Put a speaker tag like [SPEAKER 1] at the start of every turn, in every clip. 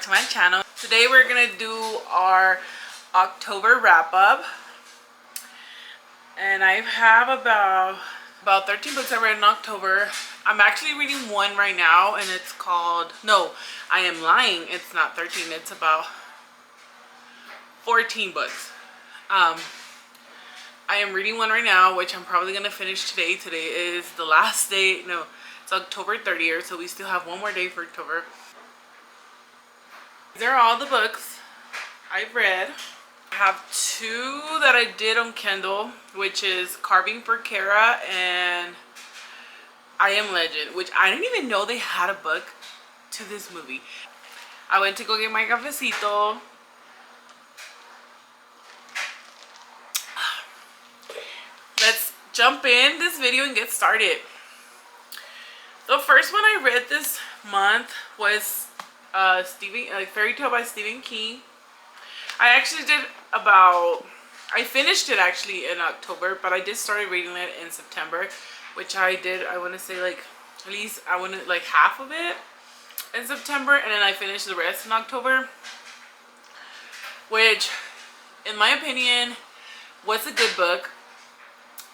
[SPEAKER 1] to my channel. Today we're gonna do our October wrap-up, and I have about 13 books I read in October. I'm actually reading one right now, and it's called, no, I am lying, it's not 13, it's about 14 books. I am reading one right now, which I'm probably gonna finish today. Today is the last day. No, it's October 30th, so we still have one more day for October. These are all the books I've read. I have two that I did on Kindle, which is Carving for Cara and I Am Legend, which I didn't even know they had a book to this movie. I went to go get my cafecito. Let's jump in this video and get started. The first one I read this month was Fairy Tale by Stephen King. I actually did I finished it actually in October, but I did start reading it in September, which I did, I want to say like half of it in September, and then I finished the rest in October, which in my opinion was a good book.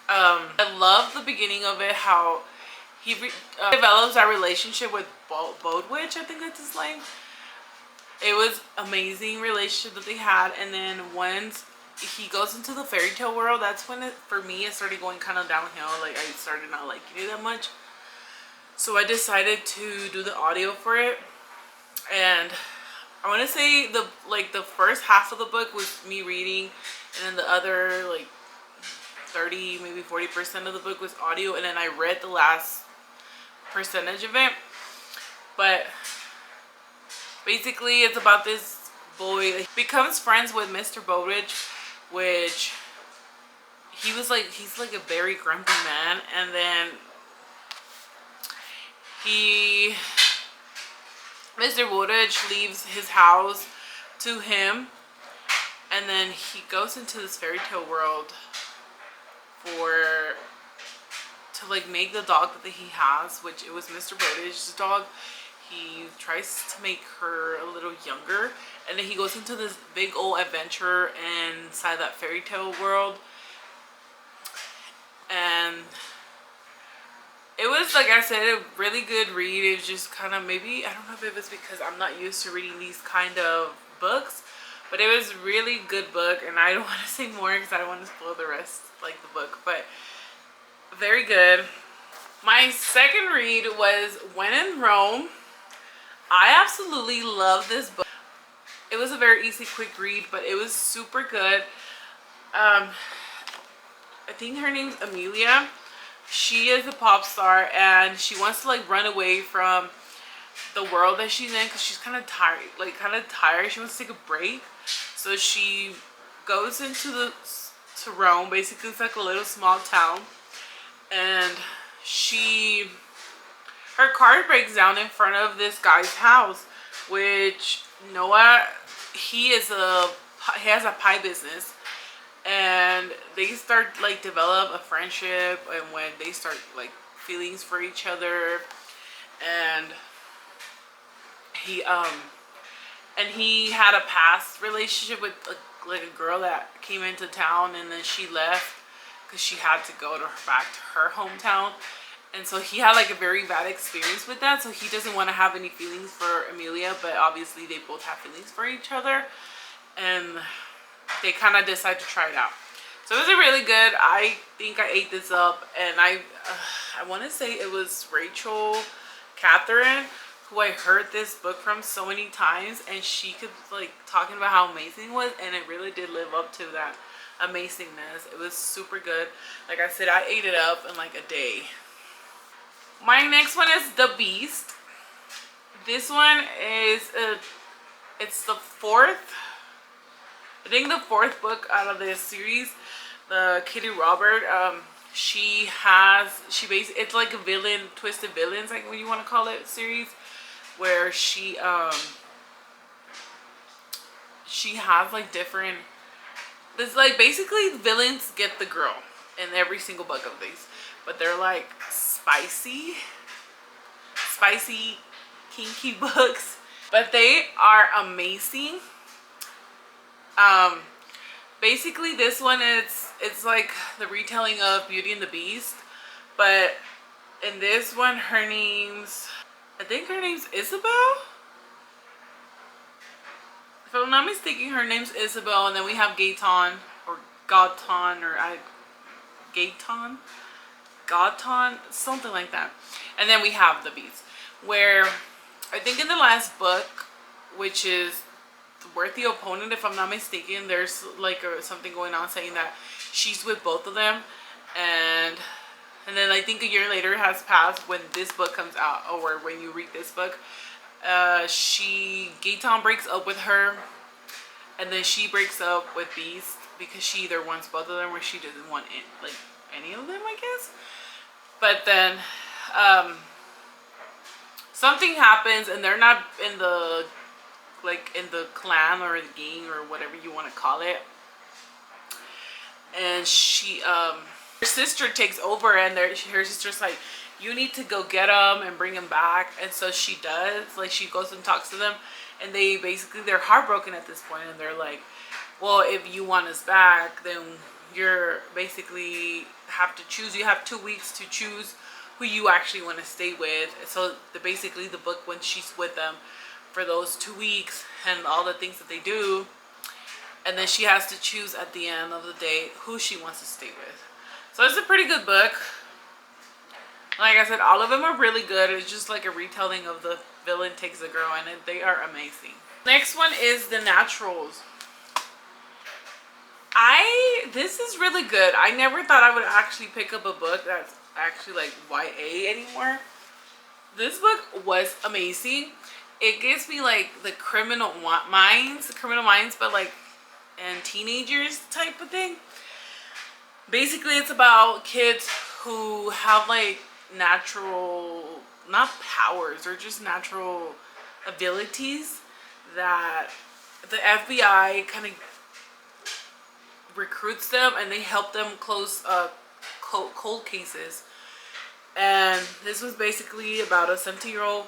[SPEAKER 1] I love the beginning of it, how he develops our relationship with Bodwitch, I think that's his name. It was amazing relationship that they had, and then once he goes into the fairy tale world, that's when for me it started going kind of downhill. Like I started not liking it that much, so I decided to do the audio for it. And I want to say the first half of the book was me reading, and then the other like 30 maybe 40% of the book was audio, and then I read the last percentage of it. But basically it's about this boy. He becomes friends with Mr. Bodwitch, which he's like a very grumpy man, and then Mr. Bodwitch leaves his house to him, and then he goes into this fairy tale world to like make the dog that he has, which it was Mr. Bodwitch's dog. He tries to make her a little younger, and then he goes into this big old adventure inside that fairy tale world. And it was, like I said, a really good read. It was just kind of, maybe, I don't know if it was because I'm not used to reading these kind of books, but it was a really good book, and I don't want to say more because I don't want to spoil the rest, like the book, but very good. My second read was When in Rome. I absolutely love this book. It was a very easy, quick read, but it was super good. I think her name's Amelia. She is a pop star, and she wants to like run away from the world that she's in because she's kind of tired. She wants to take a break, so she goes into to Rome. Basically, it's like a little small town, and her car breaks down in front of this guy's house, which Noah, he has a pie business, and they start like develop a friendship, and when they start like feelings for each other, and he had a past relationship with like a girl that came into town, and then she left because she had to go back to her hometown. And so he had like a very bad experience with that, so he doesn't want to have any feelings for Amelia, but obviously they both have feelings for each other, and they kind of decide to try it out. So it was a really good, I think I ate this up, and I want to say it was Rachel Catherine who I heard this book from so many times, and she could like talking about how amazing it was, and it really did live up to that amazingness. It was super good. Like I said, I ate it up in like a day. My next one is The Beast. This one is it's the fourth book out of this series. The Kitty Robert. It's like a villain, twisted villains, like what you want to call it, series, where she has like different. It's like basically villains get the girl in every single book of these, but they're like spicy, kinky books, but they are amazing. Um, Basically, this one it's like the retelling of Beauty and the Beast, but in this one, I think her name's Isabel. If I'm not mistaken, her name's Isabel, and then we have Gaeton or Gaeton or Gaeton, Gaeton, something like that, and then we have the Beast, where I think in the last book, which is Worthy Opponent, if I'm not mistaken, there's like something going on saying that she's with both of them, and then I think a year later has passed when this book comes out, or when you read this book. Gaeton breaks up with her, and then she breaks up with Beast because she either wants both of them or she doesn't want it, like any of them, I guess. But then something happens, and they're not in the clan or the gang or whatever you want to call it. And her sister takes over, and her sister's like, you need to go get him and bring him back. And so she does. Like, she goes and talks to them, and they're heartbroken at this point, and they're like, well, if you want us back, then you're basically have to choose. You have 2 weeks to choose who you actually want to stay with. So basically the book, when she's with them for those 2 weeks and all the things that they do, and then she has to choose at the end of the day who she wants to stay with. So it's a pretty good book. Like I said, all of them are really good. It's just like a retelling of The Villain Takes a Girl, and they are amazing. Next one is The Naturals. This is really good. I never thought I would actually pick up a book that's actually like YA anymore. This book was amazing. It gives me like the Criminal Minds, but like and teenagers type of thing. Basically, it's about kids who have like natural, not powers, or just natural abilities that the FBI kind of recruits them, and they help them close cold cases. And this was basically about a 17-year-old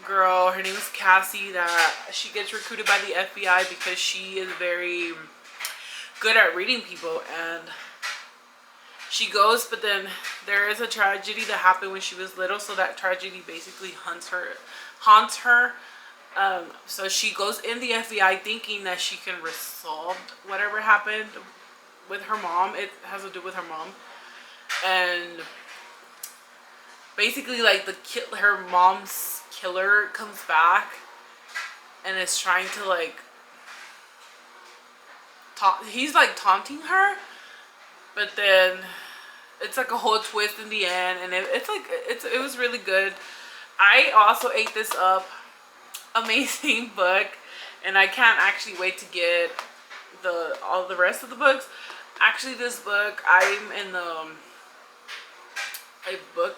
[SPEAKER 1] girl. Her name is Cassie, that she gets recruited by the FBI because she is very good at reading people. And she goes, but then there is a tragedy that happened when she was little, so that tragedy basically haunts her. So she goes in the FBI thinking that she can resolve whatever happened with her mom. It has to do with her mom. And basically, like, her mom's killer comes back and is trying to like he's like taunting her, but then it's like a whole twist in the end, and it was really good. I also ate this up. Amazing book, and I can't actually wait to get all the rest of the books. Actually, this book, I'm in a book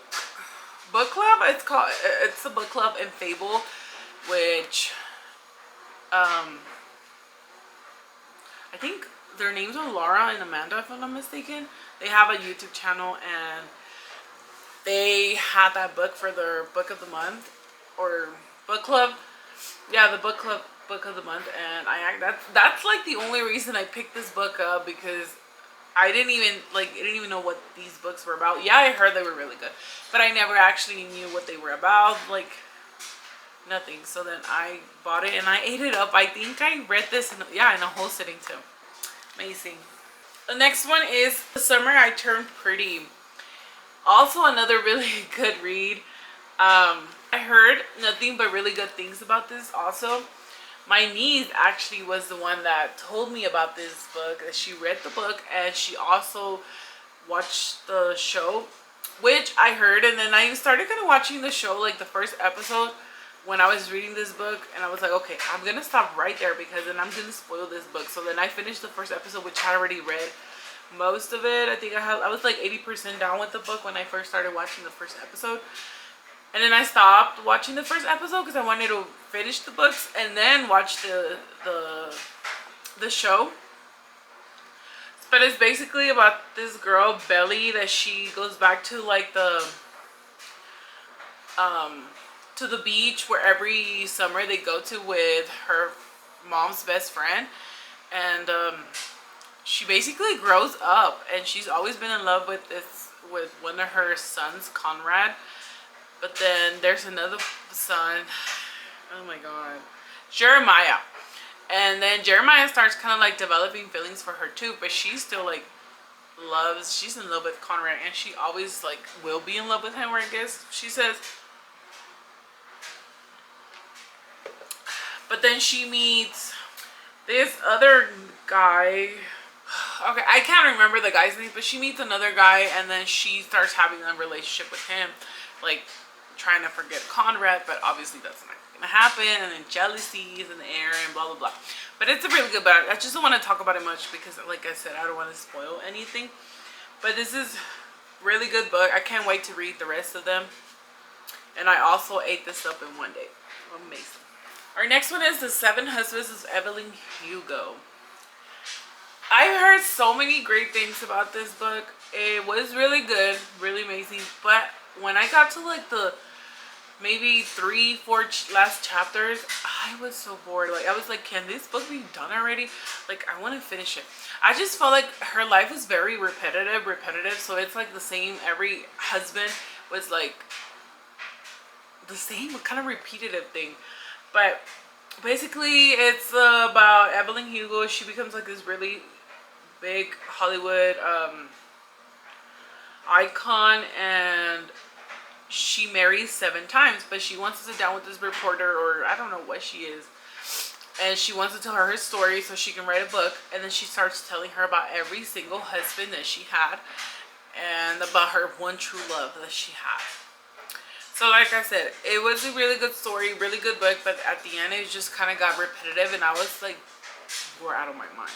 [SPEAKER 1] club. It's a book club in Fable, which I think their names are Laura and Amanda, if I'm not mistaken. They have a YouTube channel, and they had that book for their book of the month, or book club. Yeah, the book club book of the month. And that's like the only reason I picked this book up, because I didn't even know what these books were about. Yeah, I heard they were really good, but I never actually knew what they were about, like nothing. So then I bought it and I ate it up. I think I read this in a whole sitting too. Amazing. The next one is The Summer I Turned Pretty. Also another really good read. I heard nothing but really good things about this also. My niece actually was the one that told me about this book. She read the book and she also watched the show, which I heard, and then I started kind of watching the show, like the first episode, when I was reading this book, and I was like, okay, I'm gonna stop right there because then I'm gonna spoil this book. So then I finished the first episode, which I already read most of it. I think I was like 80% down with the book when I first started watching the first episode. And then I stopped watching the first episode because I wanted to finish the books and then watch the show. But it's basically about this girl, Belly, that she goes back to like the to the beach where every summer they go to with her mom's best friend. And she basically grows up, and she's always been in love with with one of her sons, Conrad. But then there's another son, oh my god, Jeremiah. And then Jeremiah starts kind of like developing feelings for her too, but she's still like she's in love with Conrad, and she always like will be in love with him, or I guess she says. But then she meets this other guy. Okay, I can't remember the guy's name, but she meets another guy, and then she starts having a relationship with him, like trying to forget Conrad, but obviously that's not gonna happen. And then jealousy is in the air, and blah blah blah. But it's a really good book. I just don't want to talk about it much because, like I said, I don't want to spoil anything. But this is really good book. I can't wait to read the rest of them. And I also ate this up in one day. Amazing. Our next one is The Seven Husbands of Evelyn Hugo. I heard so many great things about this book. It was really good, really amazing. But when I got to like the maybe 3-4 last chapters, I was so bored. Like, I was like, can this book be done already? Like, I want to finish it. I just felt like her life is very repetitive. So it's like the same. Every husband was like the same kind of repetitive thing. But basically it's about Evelyn Hugo. She becomes like this really big Hollywood icon, and she marries 7 times, but she wants to sit down with this reporter, or I don't know what she is, and she wants to tell her story so she can write a book. And then she starts telling her about every single husband that she had, and about her one true love that she had. So like I said, it was a really good story, really good book, but at the end it just kind of got repetitive, and I was like bored out of my mind.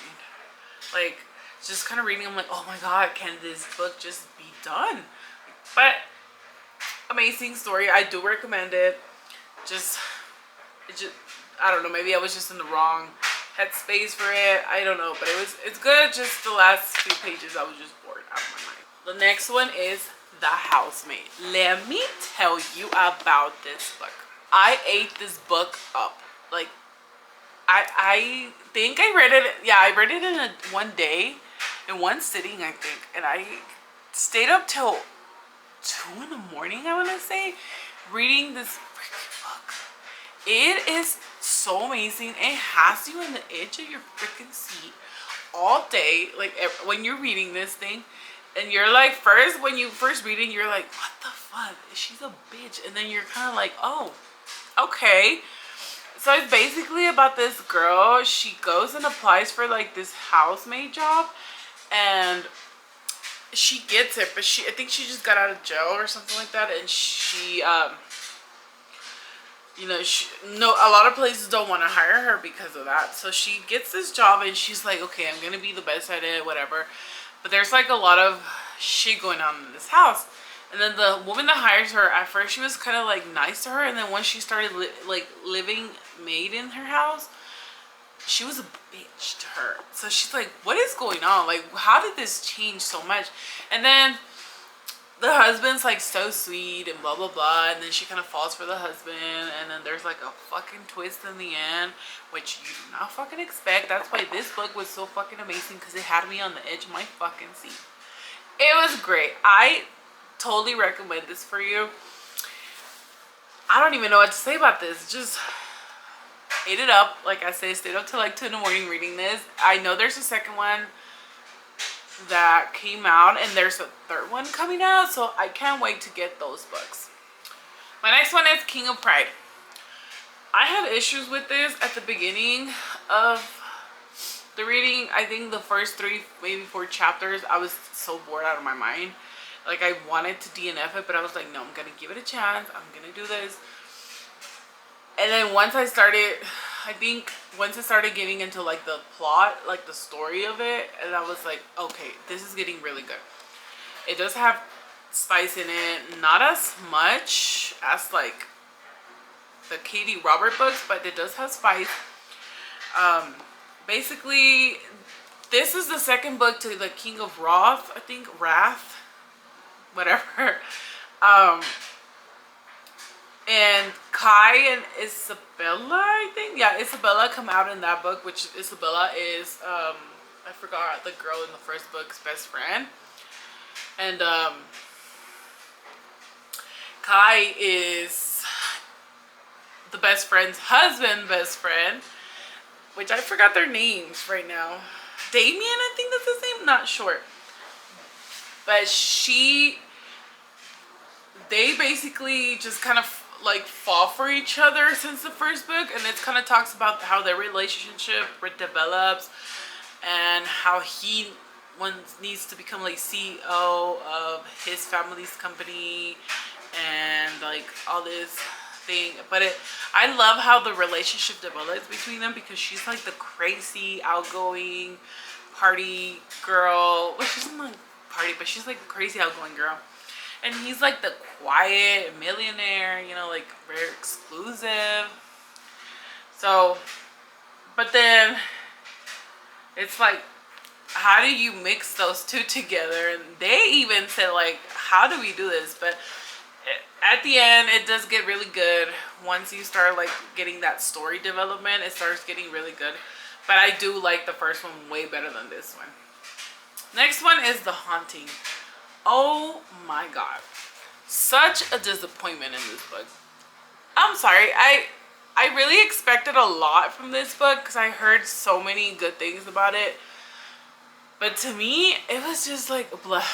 [SPEAKER 1] Like, just kind of reading, I'm like, oh my god, can this book just be done? But amazing story. I do recommend it. Just I don't know, maybe I was just in the wrong headspace for it. I don't know, but it's good. Just the last few pages I was just bored out of my mind. The next one is The Housemate. Let me tell you about this book. I ate this book up. Like, I think I read it. Yeah, I read it in one day, in one sitting, I think. And I stayed up till 2 in the morning, I want to say, reading this freaking book. It is so amazing. It has you on the edge of your freaking seat all day. Like, when you're reading this thing, and you're like, when you first read it, you're like, what the fuck? She's a bitch. And then you're kind of like, oh, okay. So it's basically about this girl. She goes and applies for like this housemaid job, and she gets it, but I think she just got out of jail or something like that, and she you know, a lot of places don't want to hire her because of that. So she gets this job, and she's like, okay, I'm gonna be the best at it, whatever. But there's like a lot of shit going on in this house. And then the woman that hires her, at first she was kind of like nice to her, and then once she started like living maid in her house, she was a bitch to her. So she's like, what is going on? Like, how did this change so much? And then the husband's like so sweet and blah blah blah, and then she kind of falls for the husband, and then there's like a fucking twist in the end, which you do not fucking expect. That's why this book was so fucking amazing, because it had me on the edge of my fucking seat. It was great. I totally recommend this for you. I don't even know what to say about this. Just ate it up. Like I said, stayed up till like 2 in the morning reading this. I know there's a second one that came out, and there's a third one coming out, so I can't wait to get those books. My next one is King of Pride. I had issues with this at the beginning of the reading. I think the first 3, maybe 4 chapters, I was so bored out of my mind. Like, I wanted to DNF it, but I was like, no, I'm gonna give it a chance. I'm gonna do this. And then once I started getting into like the plot, like the story of it, and I was like, okay, this is getting really good. It does have spice in it, not as much as like the Katie Robert books, but it does have spice. Basically, this is the second book to the King of Wrath, I think, Wrath, whatever. And Kai and Isabella, I think, yeah, Isabella come out in that book, which Isabella is I forgot the girl in the first book's best friend, and Kai is the best friend's husband, best friend, which I forgot their names right now. Damien, I think that's his name. Not sure, but they basically just kind of like fall for each other since the first book, and it kind of talks about how their relationship develops and how he needs to become like CEO of his family's company and like all this thing. But I love how the relationship develops between them, because she's like the crazy outgoing party girl. Well, she's not party, but she's like a crazy outgoing girl. And he's like the quiet millionaire, you know, like very exclusive. So, but then it's like, how do you mix those two together? And they even said like, how do we do this? But at the end, it does get really good. Once you start like getting that story development, it starts getting really good. But I do like the first one way better than this one. Next one is The Haunting. Oh my god, such a disappointment in this book. I'm sorry, I really expected a lot from this book because I heard so many good things about it, but to me it was just like blah.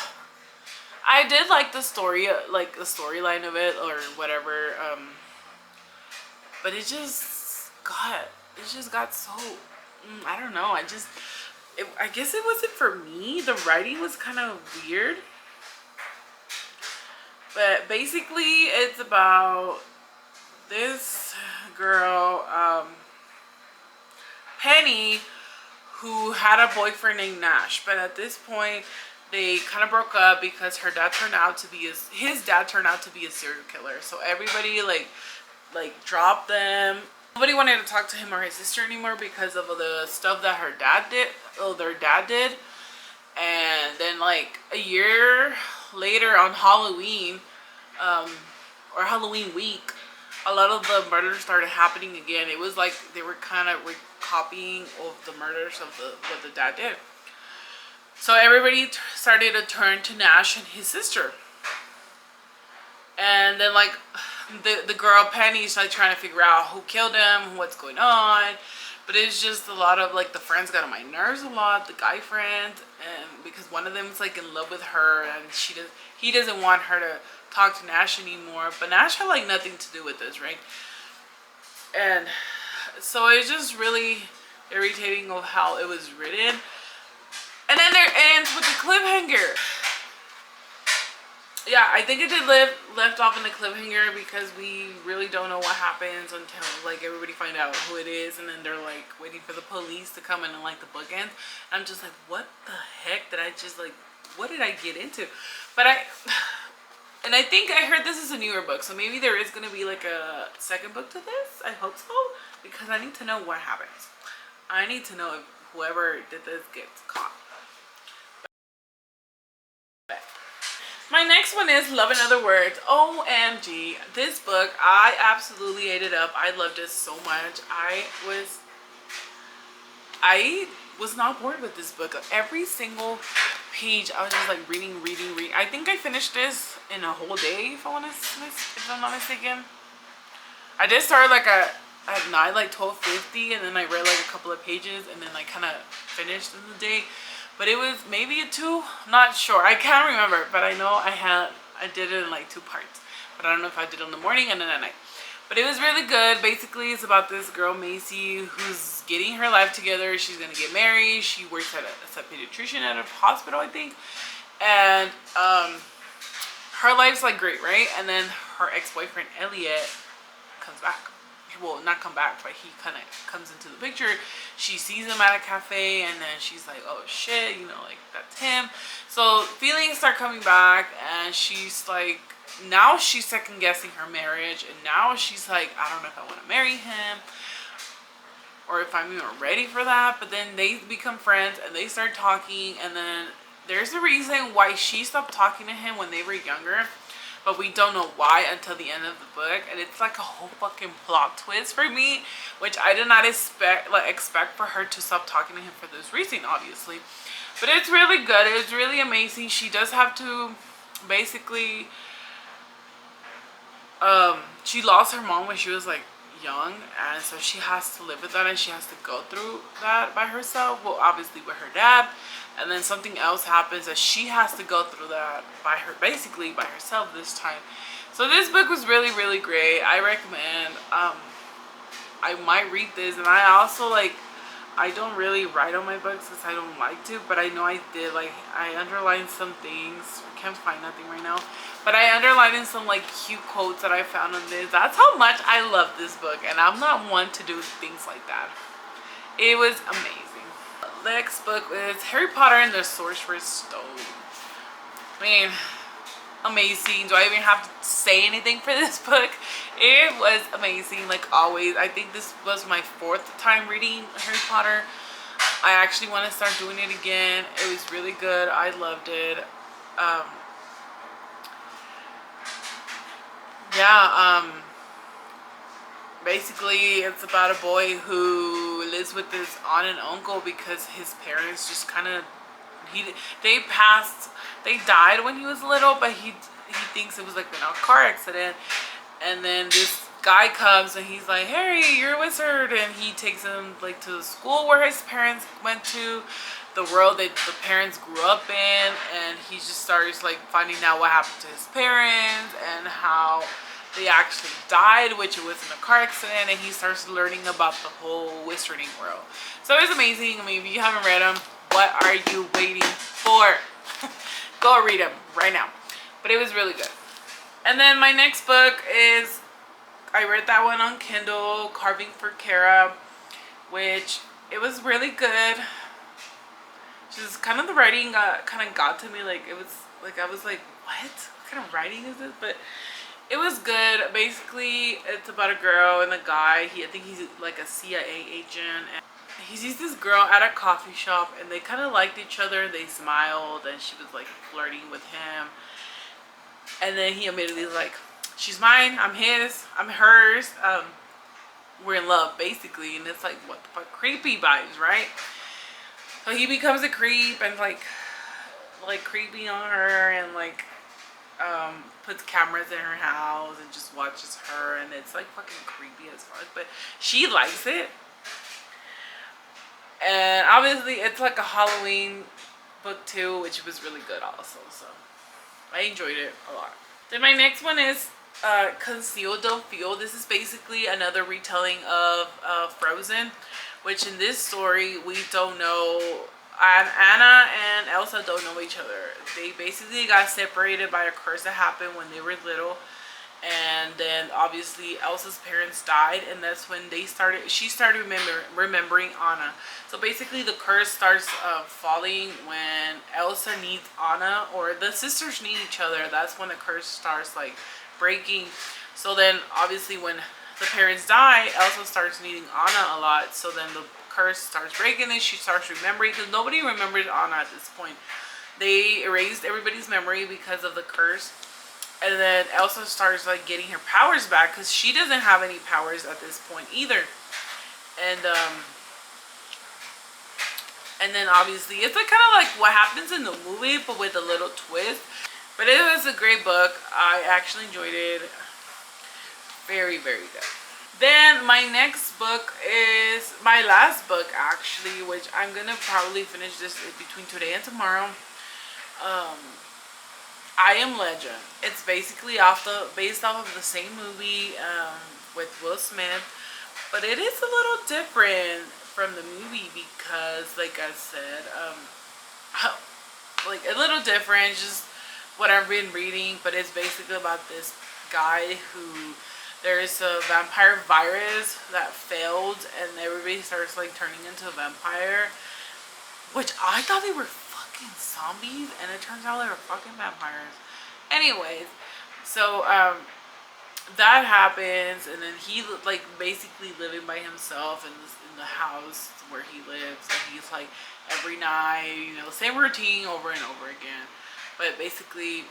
[SPEAKER 1] I did like the story, like the storyline of it or whatever, but it just got so I don't know. I guess it wasn't for me. The writing was kind of weird. But basically, it's about this girl, Penny, who had a boyfriend named Nash. But at this point, they kind of broke up because his dad turned out to be a serial killer. So everybody like dropped them. Nobody wanted to talk to him or his sister anymore because of the stuff that her dad did. Oh, their dad did. And then like a year later on Halloween, or Halloween week, a lot of the murders started happening again. It was like they were kind of copying of the murders of what the dad did. So everybody started to turn to Nash and his sister. And then like the girl Penny's like trying to figure out who killed him, what's going on. But it's just a lot of like the friends got on my nerves a lot, the guy friend, and because one of them is like in love with her and he doesn't want her to talk to Nash anymore. But Nash had like nothing to do with this, right? And so it's just really irritating of how it was written. And then it ends with a cliffhanger. Yeah, I think it did left off in the cliffhanger because we really don't know what happens until like everybody find out who it is, and then they're like waiting for the police to come in and like the bookends. I'm just like, what the heck did I just like? What did I get into? But I think I heard this is a newer book, so maybe there is gonna be like a second book to this. I hope so, because I need to know what happens. I need to know if whoever did this gets caught. My next one is Love in Other Words. OMG. This book, I absolutely ate it up. I loved it so much. I was not bored with this book. Every single page, I was just like reading. I think I finished this in a whole day, if I'm not mistaken. I did start like at night, like 12:50, and then I read like a couple of pages, and then like kind of finished in the day. But it was maybe a 2, not sure. I can't remember, but I know I did it in like 2 parts. But I don't know if I did it in the morning and then at night. But it was really good. Basically, it's about this girl, Macy, who's getting her life together. She's going to get married. She works as a pediatrician at a hospital, I think. And her life's like great, right? And then her ex-boyfriend, Elliot, comes back. Well, not come back, but he kind of comes into the picture. She sees him at a cafe, and then she's like, oh shit, you know, like that's him. So feelings start coming back, and she's like, now she's second guessing her marriage, and now she's like, I don't know if I want to marry him or if I'm even ready for that. But then they become friends and they start talking, and then there's a reason why she stopped talking to him when they were younger. but we don't know why until the end of the book, and it's like a whole fucking plot twist for me, which I did not expect for her to stop talking to him for this reason, obviously. But it's really good. It's really amazing. She does have to basically she lost her mom when she was like young, and so she has to live with that, and she has to go through that by herself. Well, obviously with her dad, and then something else happens that she has to go through that by her, basically by herself this time. So this book was really, really great. I recommend. I might read this, and I also like, I don't really write on my books because I don't like to, but I know I did, like, I underlined some things. I can't find nothing right now, but I underlined in some like cute quotes that I found on this. That's how much I love this book, and I'm not one to do things like that. It was amazing. Next book is Harry Potter and the Sorcerer's Stone. I mean, amazing. Do I even have to say anything for this book? It was amazing, like always. I think this was my 4th time reading Harry Potter. I actually want to start doing it again. It was really good. I loved it. Basically it's about a boy who lives with his aunt and uncle because his parents just kind of, they died when he was little, but he thinks it was like in a car accident. And then this guy comes and he's like, Harry, you're a wizard, and he takes him like to the school where his parents went to, the world that the parents grew up in, and he just starts like finding out what happened to his parents and how they actually died, which it was in a car accident, and he starts learning about the whole wizarding world. So it's amazing. I mean, if you haven't read them, what are you waiting for? Go read them right now. But it was really good. And then my next book is, I read that one on Kindle, Carving for Cara, which it was really good. Just kind of the writing kind of got to me, like it was like, I was like, what kind of writing is this? But it was good. Basically it's about a girl and a guy. I think he's like a CIA agent, and he sees this girl at a coffee shop, and they kind of liked each other. They smiled, and she was like flirting with him, and then he immediately was like, she's mine, I'm his, I'm hers, we're in love, basically. And it's like, what the fuck, creepy vibes, right? So he becomes a creep and like creepy on her, and like puts cameras in her house and just watches her, and it's like fucking creepy as fuck, but she likes it. And obviously it's like a Halloween book too, which was really good also, so I enjoyed it a lot. Then my next one is Conceal Don't Feel. This is basically another retelling of Frozen, which in this story we don't know, Anna and Elsa don't know each other. They basically got separated by a curse that happened when they were little, and then obviously Elsa's parents died, and that's when she started remembering Anna. So basically the curse starts falling when Elsa needs Anna, or the sisters need each other. That's when the curse starts like breaking. So then obviously when the parents die, Elsa starts needing Anna a lot, so then the curse starts breaking and she starts remembering, because nobody remembers Anna at this point. They erased everybody's memory because of the curse. And then Elsa starts like getting her powers back, because she doesn't have any powers at this point either. And then obviously it's like kind of like what happens in the movie, but with a little twist. But it was a great book. I actually enjoyed it. Very, very good. Then my next book is my last book actually, which I'm gonna probably finish this between today and tomorrow. I Am Legend. It's basically based off of the same movie with Will Smith, but it is a little different from the movie because, like I said, like a little different, just what I've been reading. But it's basically about this guy who, there's a vampire virus that failed, and everybody starts like turning into a vampire, which I thought they were fucking zombies, and it turns out they were fucking vampires. Anyways, so that happens, and then he like basically living by himself in the house where he lives, and he's like every night, you know, same routine over and over again. But basically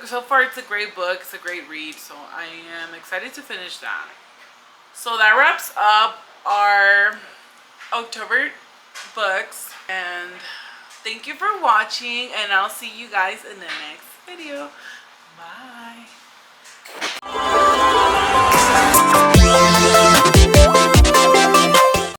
[SPEAKER 1] So far it's a great book. It's a great read. So I am excited to finish that. So that wraps up our October books, and thank you for watching, and I'll see you guys in the next video. Bye.